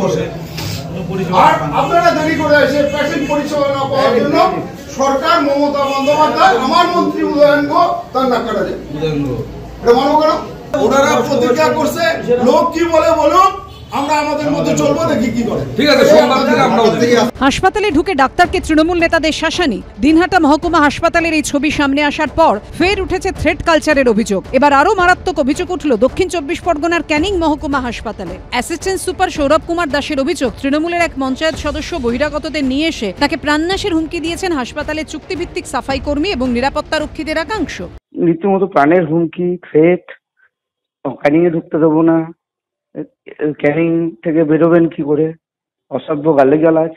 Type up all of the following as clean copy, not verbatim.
বসে আর আপনারা দেরি করে এসে পেশেন্ট পরিষেবা না পাওয়ার জন্য সরকার মমতা বন্দ্যোপাধ্যায় আমার মন্ত্রী উদয়ন গো তার নাকাটা দেয় এটা মানব কেন? ওনারা প্রতিজ্ঞা করছে লোক কি বলে বলুন, আমরা আমাদের মধ্যে চলবো, দেখি কি করে। ঠিক আছে, সোমবার থেকে আমরা হাসপাতালে ঢুকে ডাক্তারকে তৃণমূল নেতাদের শাসানি। দিনহাটা মহকুমা হাসপাতালের এই ছবি সামনে আসার পর ফের উঠেছে থ্রেট কালচারের অভিযোগ। এবার আরও মারাত্মক অভিযোগ উঠল দক্ষিণ চব্বিশ পরগনার ক্যানিং মহকুমা হাসপাতালে। অ্যাসিস্ট্যান্ট সুপার সৌরভ কুমার দাসের অভিযোগ, তৃণমূলের এক পঞ্চায়েত সদস্য বহিরাগতদের নিয়ে এসে তাকে প্রাণনাশের হুমকি দিয়েছেন হাসপাতালের চুক্তিভিত্তিক সাফাই কর্মী এবং নিরাপত্তা রক্ষীদের একাংশ। রীতিমতো প্রাণের হুমকি, থ্রেট, ক্যানিং এ ঢুকতে দেবো না, ক্যানিং থেকে বেরোবেন কি করে, অসভ্য গালিগালাজ,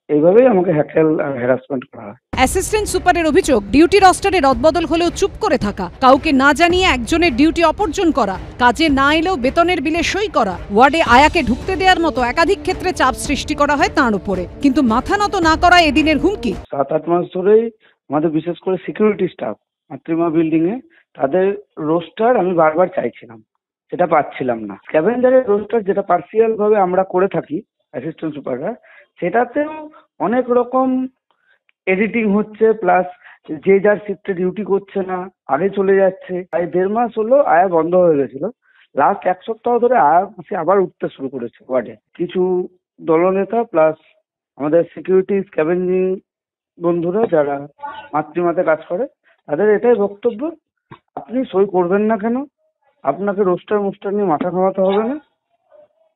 এইভাবেই আমাকে হ্যাকেল আর হ্যারাসমেন্ট করা হয়। অ্যাসিস্ট্যান্ট সুপারের অভিযোগ, ডিউটি রস্টারে রদবদল হলেও চুপ করে থাকা, কাউকে না জানিয়ে একজনের ডিউটি অপর্জন করা, কাজে না এলেও বেতনের বিলে সই করা, ওয়ার্ডে আয়াকে ঢুকতে দেওয়ার মতো একাধিক ক্ষেত্রে চাপ সৃষ্টি করা হয় তাঁর উপরে, কিন্তু মাথা নত না করা এদিনের হুমকি। 7-8 মাস ধরেই আমাদের বিশেষ করে সিকিউরিটি স্টাফ মাতৃমা বিল্ডিং এ তাদের রোস্টার আমি বারবার চাইছিলাম, সেটা পাচ্ছিলাম না। স্ক্যাভেঞ্জারের রোস্টার যেটা পার্সিয়াল ভাবে আমরা করে থাকি অ্যাসিস্ট্যান্ট সুপাররা, সেটাতেও অনেক রকম এডিটিং হচ্ছে, প্লাস যে যার শিফটে ডিউটি করছে না, আগে চলে যাচ্ছে। প্রায় 1.5 মাস হলো আয়া বন্ধ হয়ে গেছিল। লাস্ট 1 সপ্তাহ ধরে আয়া আবার উঠতে শুরু করেছে ওয়ার্ডে। কিছু দলনেতা প্লাস আমাদের সিকিউরিটি স্ক্যাভেঞ্জিং বন্ধুরা যারা মাতৃমাতে কাজ করে, তাদের এটাই বক্তব্য, আপনি সই করবেন না কেন, আপনাকে রোস্টার মোস্টার নিয়ে মাথা ঘামাতে হবে না,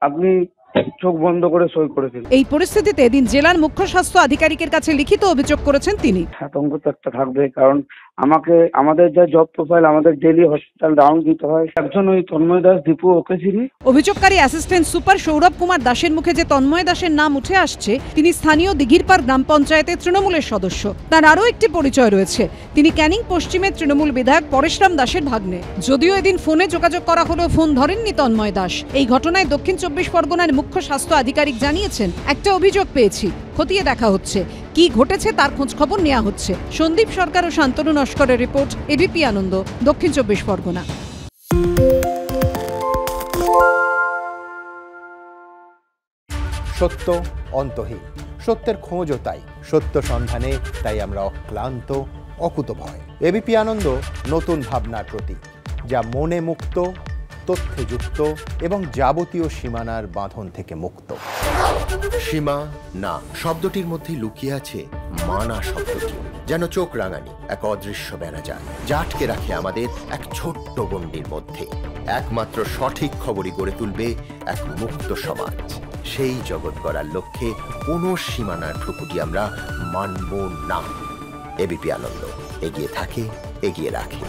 আপনি চোখ বন্ধ করে সই করে দিন। এই পরিস্থিতিতে এদিন জেলার মুখ্য স্বাস্থ্য আধিকারিকের কাছে লিখিত অভিযোগ করেছেন তিনি। আতঙ্ক তো একটা থাকবে, কারণ আমাদের যা জব প্রোফাইল, আমাদের ডেইলি হসপিটাল রাউন্ড দিতে হয়। একজন ওই তন্ময় দাস দীপু, ওকে চিনি। অভিযোগকারী অ্যাসিস্ট্যান্ট সুপার সৌরভ কুমার দাসের মুখে যে তন্ময় দাসের নাম উঠে আসছে, তিনি স্থানীয় দিঘিরপাড় গ্রাম পঞ্চায়েতের তৃণমূলের সদস্য। তার আরও একটি পরিচয় রয়েছে, তিনি ক্যানিং পশ্চিমের তৃণমূল বিধায়ক পরেশরাম দাসের ভাগ্নে। যদিও এদিন ফোনে যোগাযোগ করা হলেও ফোন ধরেননি তন্ময় দাস। এই ঘটনায় দক্ষিণ চব্বিশ পরগনার মুখ্য স্বাস্থ্য আধিকারিক জানিয়েছেন, একটা অভিযোগ পেয়েছি, খতিয়ে দেখা হচ্ছে, কি ঘটেছে তার খোঁজ খবর নেওয়া হচ্ছে। সন্দীপ সরকার ও শান্তনু নস্করের রিপোর্ট, এবিপি আনন্দ, দক্ষিণ চব্বিশ পরগনা। সত্য অন্তহীন, সত্যের খোঁজও তাই, সত্য সন্ধানে তাই আমরা অক্লান্ত, অকুতভয়। এবিপি আনন্দ নতুন ভাবনার প্রতীক, যা মনে মুক্ত, তথ্যে যুক্ত এবং যাবতীয় সীমানার বাঁধন থেকে মুক্ত। সীমা না শব্দটির মধ্যে লুকিয়ে আছে মানা শব্দটি, যেন চোখ রাঙানি এক অদৃশ্য বেড়াজাল, যা আটকে রাখে আমাদের এক ছোট্ট গণ্ডির মধ্যে। একমাত্র সঠিক খবরই গড়ে তুলবে এক মুক্ত সমাজ। সেই জগৎ গড়ার লক্ষ্যে কোনো সীমানার ঠুকুটি আমরা মানব না। এবিপি আনন্দ এগিয়ে থাকে, এগিয়ে রাখে।